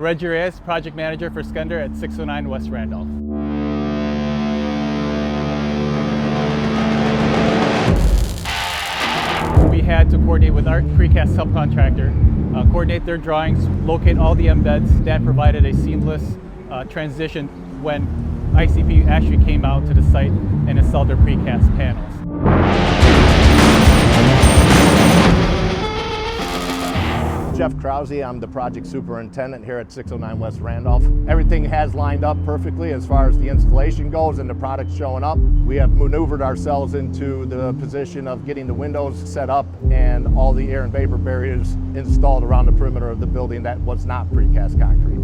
Reggie Reyes, Project Manager for Skender at 609 West Randolph. We had to coordinate with our Precast subcontractor, coordinate their drawings, locate all the embeds. That provided a seamless transition when ICP actually came out to the site and installed their precast panels. Jeff Krause, I'm the project superintendent here at 609 West Randolph. Everything has lined up perfectly as far as the installation goes and the products showing up. We have maneuvered ourselves into the position of getting the windows set up and all the air and vapor barriers installed around the perimeter of the building that was not precast concrete.